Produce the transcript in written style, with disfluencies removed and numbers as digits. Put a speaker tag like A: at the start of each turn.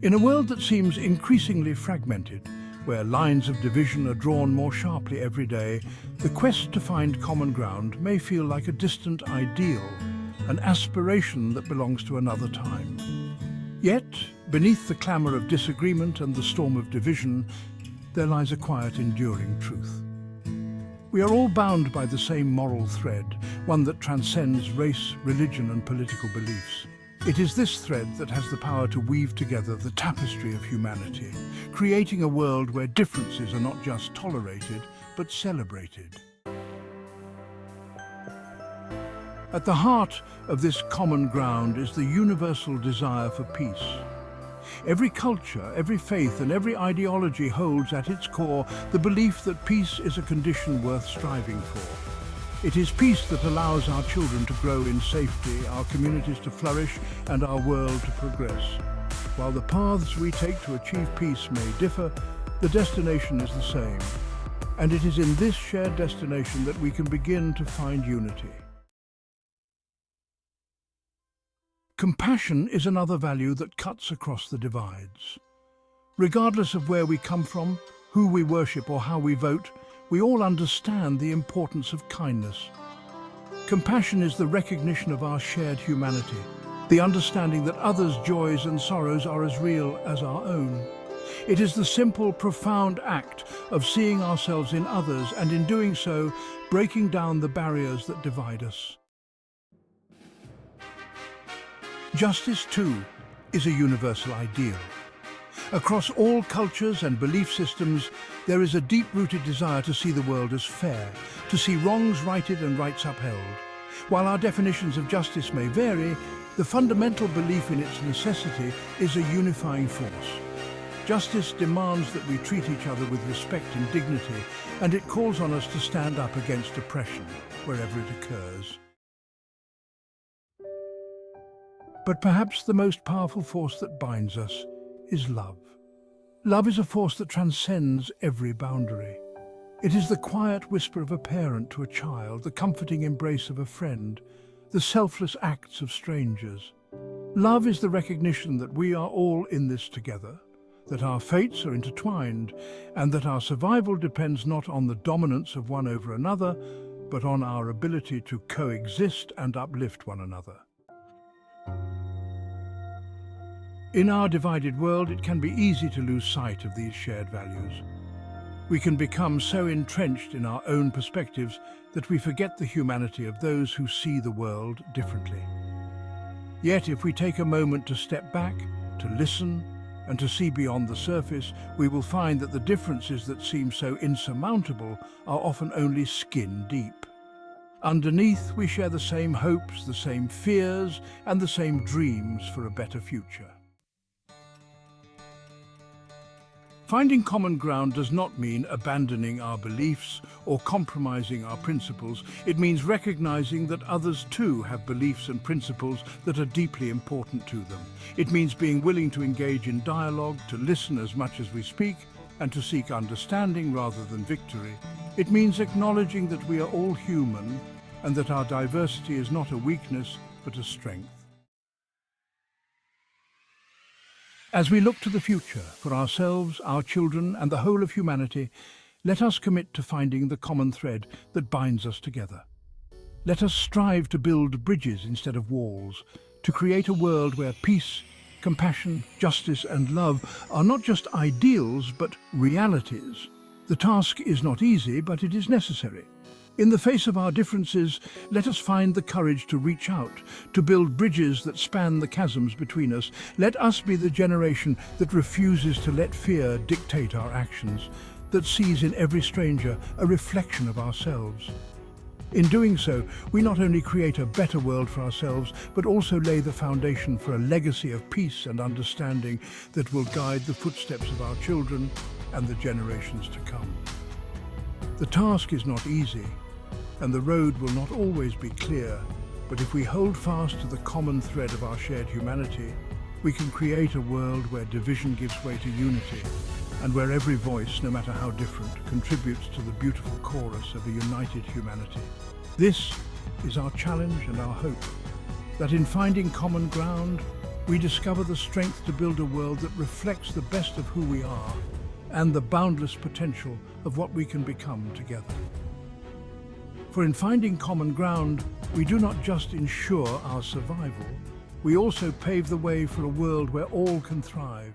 A: In a world that seems increasingly fragmented, where lines of division are drawn more sharply every day, the quest to find common ground may feel like a distant ideal, an aspiration that belongs to another time. Yet, beneath the clamour of disagreement and the storm of division, there lies a quiet, enduring truth. We are all bound by the same moral thread, one that transcends race, religion and political beliefs. It is this thread that has the power to weave together the tapestry of humanity, creating a world where differences are not just tolerated, but celebrated. At the heart of this common ground is the universal desire for peace. Every culture, every faith and every ideology holds at its core the belief that peace is a condition worth striving for. It is peace that allows our children to grow in safety, our communities to flourish and our world to progress. While the paths we take to achieve peace may differ, the destination is the same. And it is in this shared destination that we can begin to find unity. Compassion is another value that cuts across the divides. Regardless of where we come from, who we worship or how we vote, we all understand the importance of kindness. Compassion is the recognition of our shared humanity, the understanding that others' joys and sorrows are as real as our own. It is the simple, profound act of seeing ourselves in others and in doing so, breaking down the barriers that divide us. Justice, too, is a universal ideal. Across all cultures and belief systems, there is a deep-rooted desire to see the world as fair, to see wrongs righted and rights upheld. While our definitions of justice may vary, the fundamental belief in its necessity is a unifying force. Justice demands that we treat each other with respect and dignity, and it calls on us to stand up against oppression wherever it occurs. But perhaps the most powerful force that binds us is love. Love is a force that transcends every boundary. It is the quiet whisper of a parent to a child, the comforting embrace of a friend, the selfless acts of strangers. Love is the recognition that we are all in this together, that our fates are intertwined, and that our survival depends not on the dominance of one over another, but on our ability to coexist and uplift one another. In our divided world, it can be easy to lose sight of these shared values. We can become so entrenched in our own perspectives that we forget the humanity of those who see the world differently. Yet, if we take a moment to step back, to listen, and to see beyond the surface, we will find that the differences that seem so insurmountable are often only skin deep. Underneath, we share the same hopes, the same fears, and the same dreams for a better future. Finding common ground does not mean abandoning our beliefs or compromising our principles. It means recognizing that others too have beliefs and principles that are deeply important to them. It means being willing to engage in dialogue, to listen as much as we speak, and to seek understanding rather than victory. It means acknowledging that we are all human and that our diversity is not a weakness but a strength. As we look to the future for ourselves, our children, and the whole of humanity, let us commit to finding the common thread that binds us together. Let us strive to build bridges instead of walls, to create a world where peace, compassion, justice, and love are not just ideals, but realities. The task is not easy, but it is necessary. In the face of our differences, let us find the courage to reach out, to build bridges that span the chasms between us. Let us be the generation that refuses to let fear dictate our actions, that sees in every stranger a reflection of ourselves. In doing so, we not only create a better world for ourselves, but also lay the foundation for a legacy of peace and understanding that will guide the footsteps of our children and the generations to come. The task is not easy, and the road will not always be clear, but if we hold fast to the common thread of our shared humanity, we can create a world where division gives way to unity, and where every voice, no matter how different, contributes to the beautiful chorus of a united humanity. This is our challenge and our hope, that in finding common ground, we discover the strength to build a world that reflects the best of who we are and the boundless potential of what we can become together. For in finding common ground, we do not just ensure our survival, we also pave the way for a world where all can thrive.